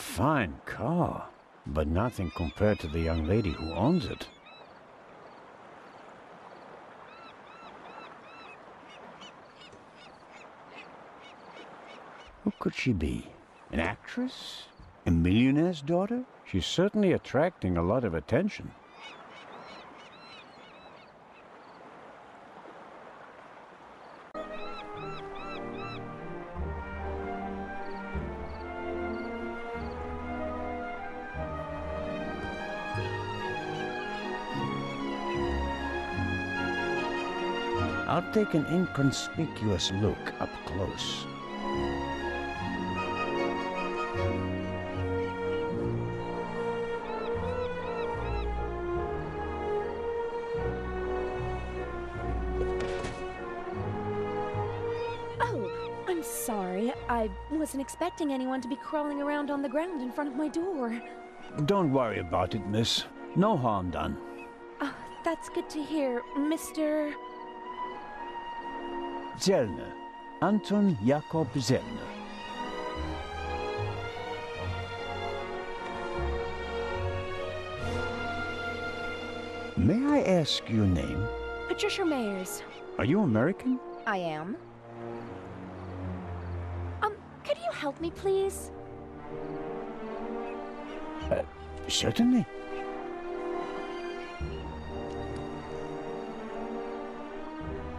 fine car, but nothing compared to the young lady who owns it. Who could she be? An actress? A millionaire's daughter? She's certainly attracting a lot of attention. I'll take an inconspicuous look up close. Oh, I'm sorry. I wasn't expecting anyone to be crawling around on the ground in front of my door. Don't worry about it, miss. No harm done. Oh, that's good to hear, Mr. Zellner. Anton Jakob Zellner. May I ask your name? Patricia Mayers. Are you American? I am. Could you help me, please? Certainly.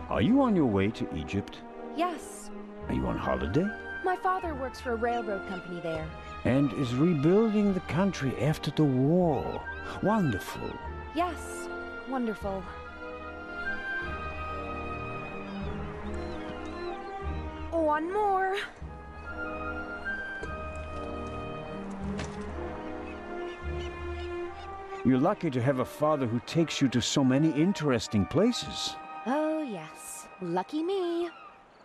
Are you on your way to Egypt? Yes. Are you on holiday? My father works for a railroad company there. And is rebuilding the country after the war. Wonderful. Yes. Wonderful. One more. You're lucky to have a father who takes you to so many interesting places. Oh, yes. Lucky me.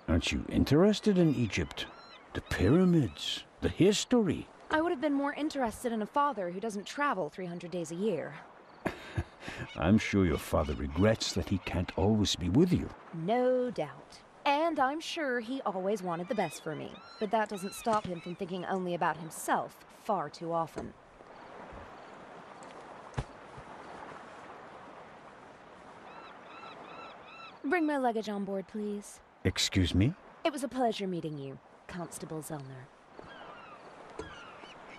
Aren't you interested in Egypt? The pyramids, the history. I would have been more interested in a father who doesn't travel 300 days a year. I'm sure your father regrets that he can't always be with you. No doubt. And I'm sure he always wanted the best for me. But that doesn't stop him from thinking only about himself far too often. Bring my luggage on board, please. Excuse me? It was a pleasure meeting you, Constable Zellner.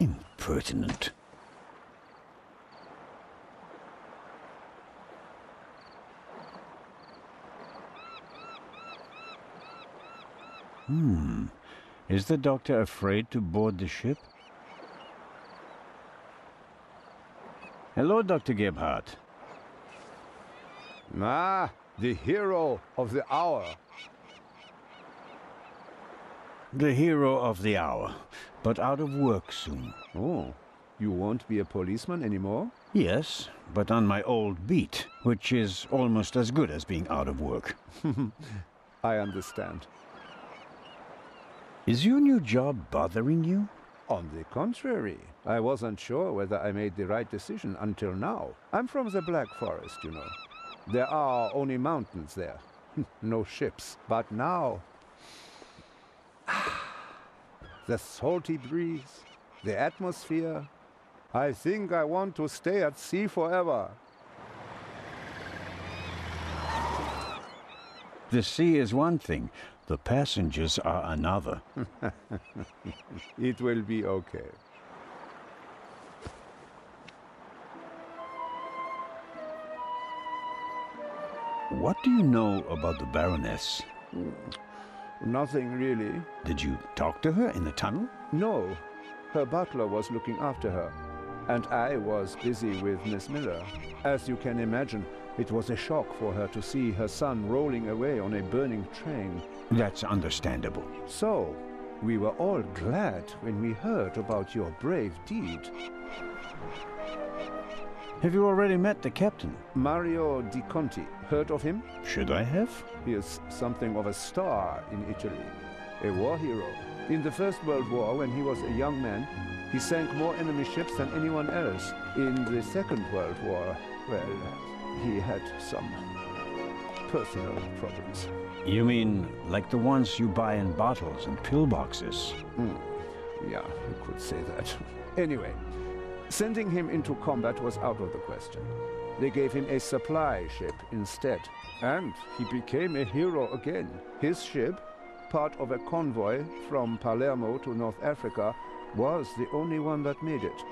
Impertinent. Is the doctor afraid to board the ship? Hello, Dr. Gebhardt. Ah, the hero of the hour. The hero of the hour, but out of work soon. Oh, you won't be a policeman anymore? Yes, but on my old beat, which is almost as good as being out of work. I understand. Is your new job bothering you? On the contrary, I wasn't sure whether I made the right decision until now. I'm from the Black Forest, you know. There are only mountains there. No ships. But now... the salty breeze, the atmosphere... I think I want to stay at sea forever. The sea is one thing, the passengers are another. It will be okay. What do you know about the Baroness? Nothing really. Did you talk to her in the tunnel? No. Her butler was looking after her. And I was busy with Miss Miller. As you can imagine, it was a shock for her to see her son rolling away on a burning train. That's understandable. So, we were all glad when we heard about your brave deed. Have you already met the captain? Mario Di Conti. Heard of him? Should I have? He is something of a star in Italy. A war hero. In the First World War, when he was a young man, he sank more enemy ships than anyone else. In the Second World War, well, he had some personal problems. You mean like the ones you buy in bottles and pillboxes? Yeah, you could say that. Anyway, sending him into combat was out of the question. They gave him a supply ship instead. And he became a hero again. His ship, part of a convoy from Palermo to North Africa, was the only one that made it,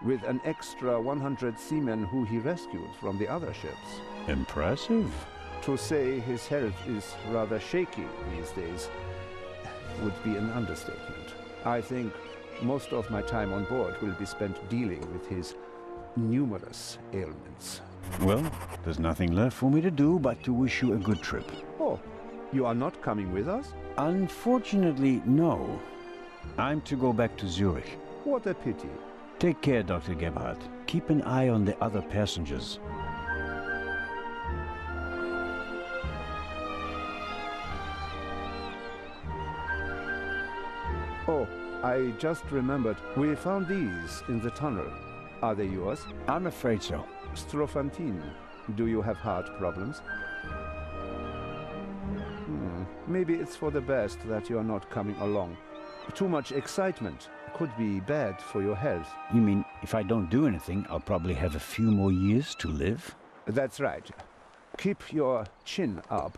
with an extra 100 seamen who he rescued from the other ships. Impressive. To say his health is rather shaky these days would be an understatement. I think most of my time on board will be spent dealing with his numerous ailments. Well, there's nothing left for me to do but to wish you a good trip. Oh, you are not coming with us? Unfortunately, no. I'm to go back to Zurich. What a pity. Take care, Dr. Gebhardt. Keep an eye on the other passengers. Oh, I just remembered. We found these in the tunnel. Are they yours? I'm afraid so. Strophantine, do you have heart problems? Maybe it's for the best that you're not coming along. Too much excitement could be bad for your health. You mean if I don't do anything, I'll probably have a few more years to live? That's right. Keep your chin up.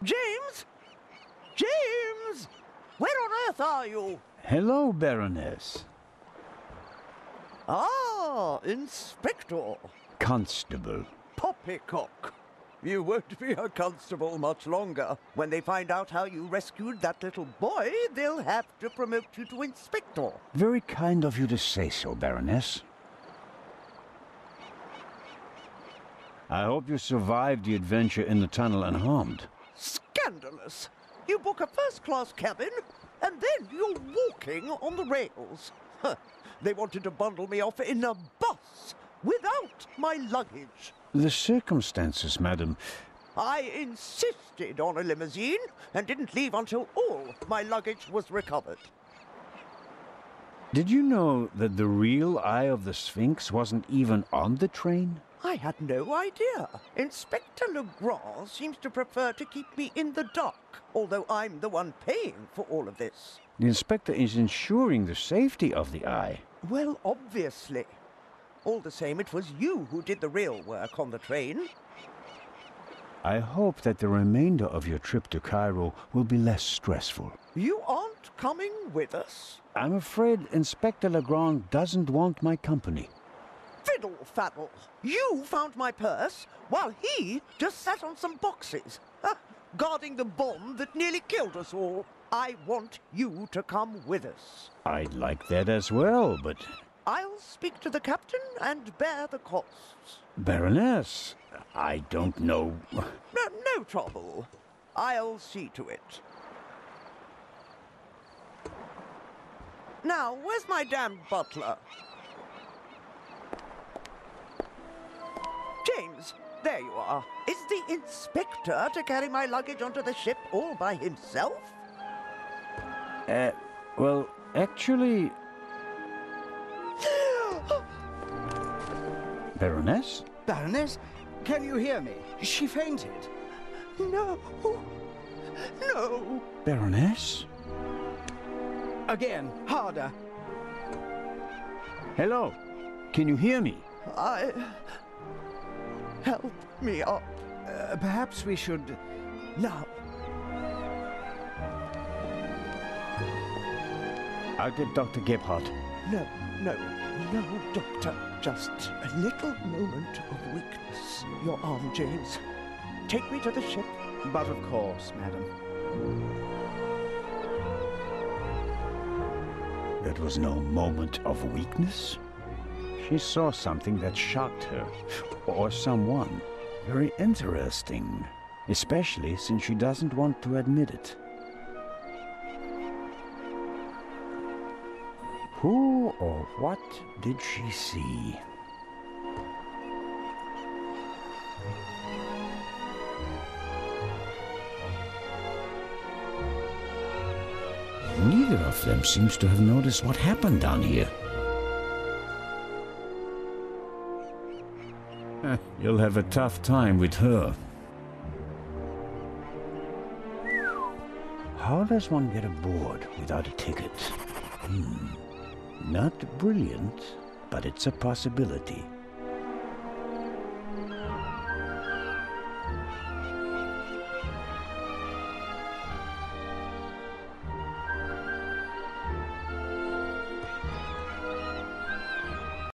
James? James! Where on earth are you? Hello, Baroness. Ah, Inspector. Constable. Poppycock. You won't be a constable much longer. When they find out how you rescued that little boy, they'll have to promote you to Inspector. Very kind of you to say so, Baroness. I hope you survived the adventure in the tunnel unharmed. Scandalous. You book a first-class cabin, and then you're walking on the rails. Huh. They wanted to bundle me off in a bus without my luggage. The circumstances, madam. I insisted on a limousine and didn't leave until all my luggage was recovered. Did you know that the real Eye of the Sphinx wasn't even on the train? I had no idea. Inspector Legrand seems to prefer to keep me in the dark, although I'm the one paying for all of this. The inspector is ensuring the safety of the Eye. Well, obviously. All the same, it was you who did the real work on the train. I hope that the remainder of your trip to Cairo will be less stressful. You aren't coming with us? I'm afraid Inspector Legrand doesn't want my company. Fiddle faddle! You found my purse while he just sat on some boxes, guarding the bomb that nearly killed us all. I want you to come with us. I'd like that as well, but... I'll speak to the captain and bear the costs. Baroness, I don't know... No trouble. I'll see to it. Now, where's my damned butler? James, there you are. Is the inspector to carry my luggage onto the ship all by himself? Well, actually... Baroness? Baroness, can you hear me? She fainted. No. No. Baroness? Again, harder. Hello? Can you hear me? Help me up. Perhaps we should... Now. I'll get Dr. Gebhardt. No, Doctor. Just a little moment of weakness. Your arm, James. Take me to the ship. But of course, madam. That was no moment of weakness. She saw something that shocked her. Or someone. Very interesting. especially since she doesn't want to admit it. Who or what did she see? Neither of them seems to have noticed what happened down here. You'll have a tough time with her. How does one get aboard without a ticket? Not brilliant, but it's a possibility.